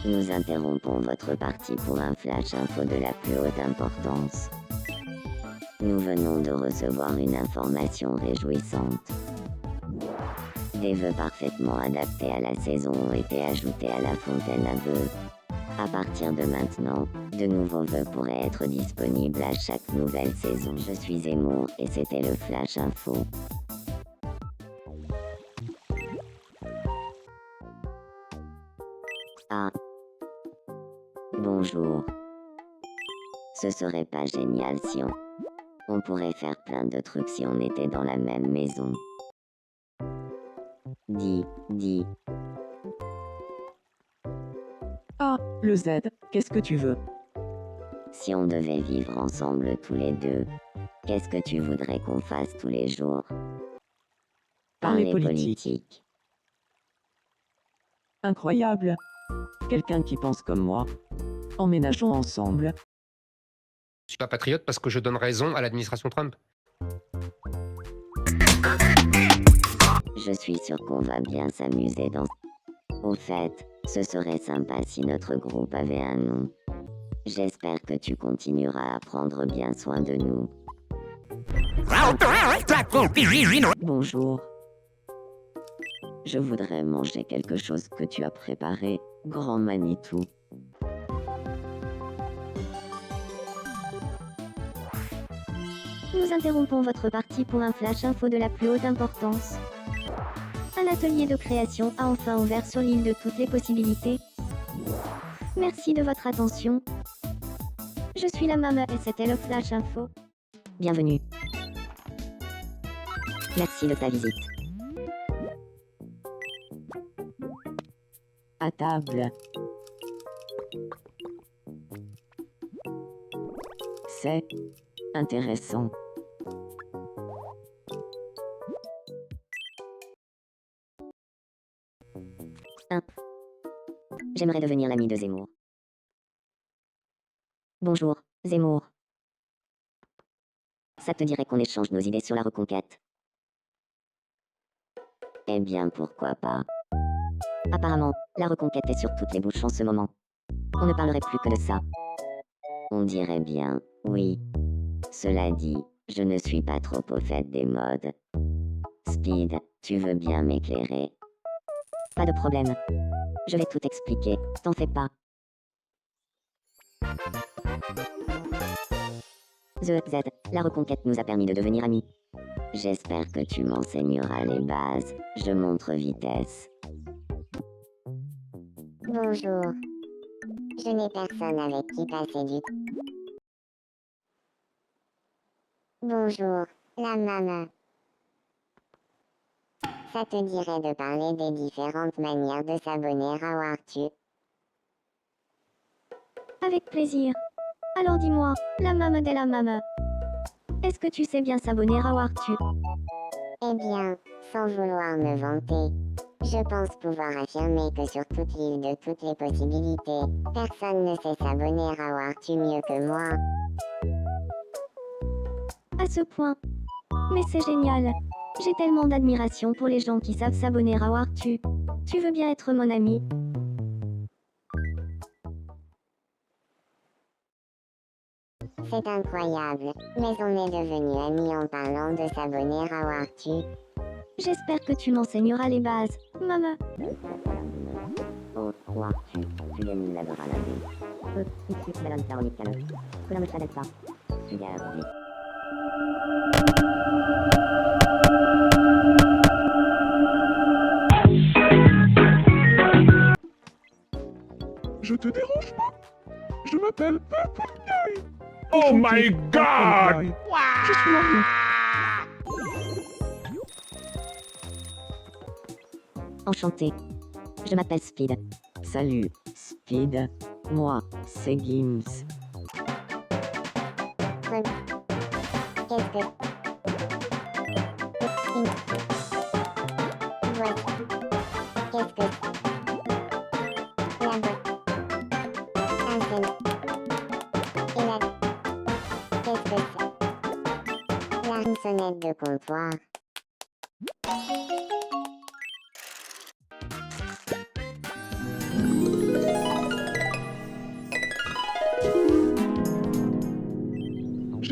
Nous interrompons votre partie pour un flash info de la plus haute importance. Nous venons de recevoir une information réjouissante. Des vœux parfaitement adaptés à la saison ont été ajoutés à la fontaine à vœux. À partir de maintenant, de nouveaux vœux pourraient être disponibles à chaque nouvelle saison. Je suis Zemmour et c'était le Flash Info. Ah. Bonjour. Ce serait pas génial si on pourrait faire plein de trucs si on était dans la même maison. Dis. Ah, le Z, qu'est-ce que tu veux? Si on devait vivre ensemble tous les deux, qu'est-ce que tu voudrais qu'on fasse tous les jours? Parler politique. Incroyable. Quelqu'un qui pense comme moi. Emménageons ensemble. Je suis pas patriote parce que je donne raison à l'administration Trump. Je suis sûr qu'on va bien s'amuser dans... Au fait, ce serait sympa si notre groupe avait un nom. J'espère que tu continueras à prendre bien soin de nous. Bonjour. Je voudrais manger quelque chose que tu as préparé, grand Manitou. Nous interrompons votre partie pour un flash info de la plus haute importance. Un atelier de création a enfin ouvert sur l'île de toutes les possibilités. Merci de votre attention. Je suis la Mame et c'était le flash info. Bienvenue. Merci de ta visite. À table. C'est intéressant. J'aimerais devenir l'ami de Zemmour. Bonjour, Zemmour. Ça te dirait qu'on échange nos idées sur la reconquête? Eh bien, pourquoi pas. Apparemment, la reconquête est sur toutes les bouches en ce moment. On ne parlerait plus que de ça. On dirait bien, oui. Cela dit, je ne suis pas trop au fait des modes. Speed, tu veux bien m'éclairer? Pas de problème. Je vais tout expliquer, t'en fais pas. The Z, la reconquête nous a permis de devenir amis. J'espère que tu m'enseigneras les bases, je montre vitesse. Bonjour. Je n'ai personne avec qui passer du temps. Bonjour, la Mame. Ça te dirait de parler des différentes manières de s'abonner à Wartu? Avec plaisir. Alors dis-moi, la Mame de la Mame. Est-ce que tu sais bien s'abonner à Wartu? Eh bien, sans vouloir me vanter, je pense pouvoir affirmer que sur toute l'île de toutes les possibilités, personne ne sait s'abonner à Wartu mieux que moi. À ce point. Mais c'est génial. J'ai tellement d'admiration pour les gens qui savent s'abonner à Wartu. Tu veux bien être mon ami? C'est incroyable, mais on est devenus amis en parlant de s'abonner à Wartu. J'espère que tu m'enseigneras les bases, Mame. Oh, Wartu, tu gagnes la à la vie. Ici, Madame Caroline. Cela ne s'arrête pas. Super, vite. Je te dérange pas? Je m'appelle Pepperguy. Oh my god! Je suis marié. Enchanté. Je m'appelle Speed. Salut, Speed. Moi, c'est Gims. Qu'est-ce que... Ouais. Qu'est-ce que... La botte. Un seul. Et la... Qu'est-ce que c'est? La sonnette de comptoir.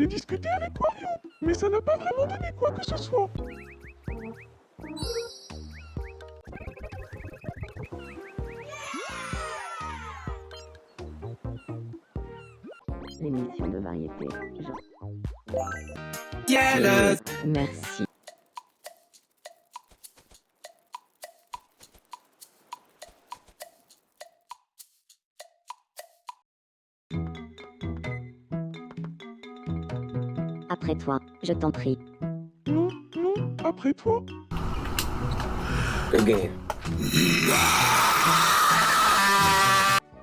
discuté avec Wario, mais ça n'a pas vraiment donné quoi que ce soit. L'émission de variété. Merci. Après toi, je t'en prie. Non, non, après toi.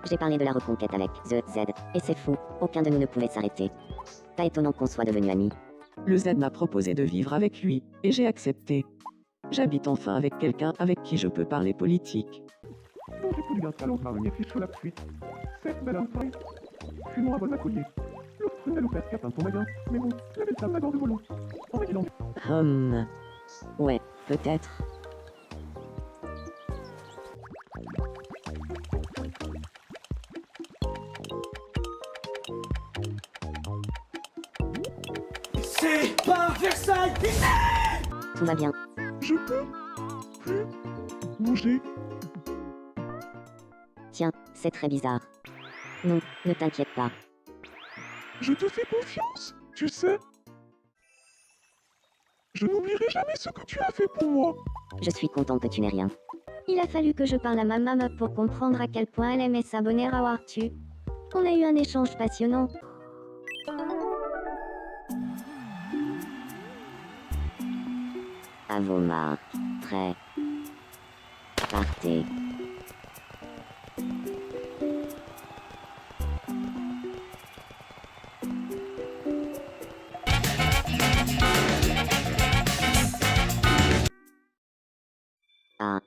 J'ai parlé de la reconquête avec The Z, et c'est fou, aucun de nous ne pouvait s'arrêter. Pas étonnant qu'on soit devenus amis. Le Z m'a proposé de vivre avec lui, et j'ai accepté. J'habite enfin avec quelqu'un avec qui je peux parler politique. Donc j'ai produit un talent marronnier fiche sur la suite. C'est belle inside. Je suis noir à vol collier. L'autre prunelle ou presque atteint ton magasin, mais bon, la belle femme d'abord de volant. En fait, il en Ouais, peut-être. C'est pas Versailles. Tout va bien. Je peux plus bouger. Tiens, c'est très bizarre. Non, ne t'inquiète pas. Je te fais confiance, tu sais. Je n'oublierai jamais ce que tu as fait pour moi. Je suis content que tu n'aies rien. Il a fallu que je parle à ma maman pour comprendre à quel point elle aimait s'abonner à Wartu. On a eu un échange passionnant. À vos marques. Prêt. Partez. Ah.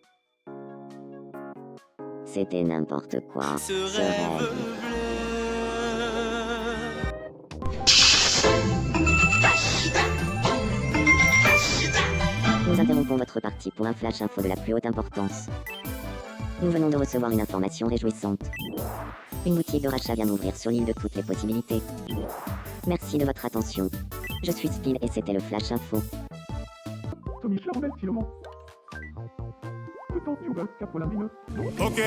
C'était n'importe quoi. Ce rêve. Nous interrompons votre partie pour un flash info de la plus haute importance. Nous venons de recevoir une information réjouissante. Une boutique de rachat vient d'ouvrir sur l'île de toutes les possibilités. Merci de votre attention. Je suis Speed et c'était le flash info. Tommy Charbel, si le ment. Le temps du gars, la mine. Ok,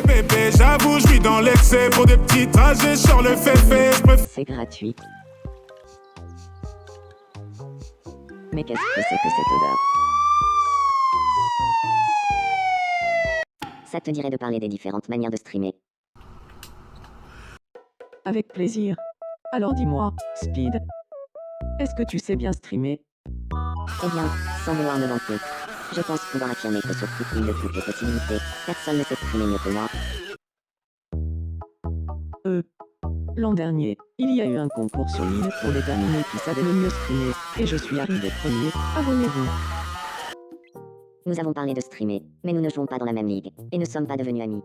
bébé, j'avoue, je suis dans l'excès. Pour des petits trajets sur le féfé, je préfère. C'est gratuit. Mais qu'est-ce que c'est que cette odeur? Ça te dirait de parler des différentes manières de streamer? Avec plaisir. Alors dis-moi, Speed, est-ce que tu sais bien streamer? Eh bien, sans vouloir me vanter, je pense pouvoir affirmer que sur toute l'île de toutes les possibilités, personne ne sait streamer mieux que moi. L'an dernier, il y a eu un concours sur l'île pour déterminer qui savait le mieux streamer, et je suis arrivé premier, abonnez-vous. Nous avons parlé de streamer, mais nous ne jouons pas dans la même ligue, et ne sommes pas devenus amis.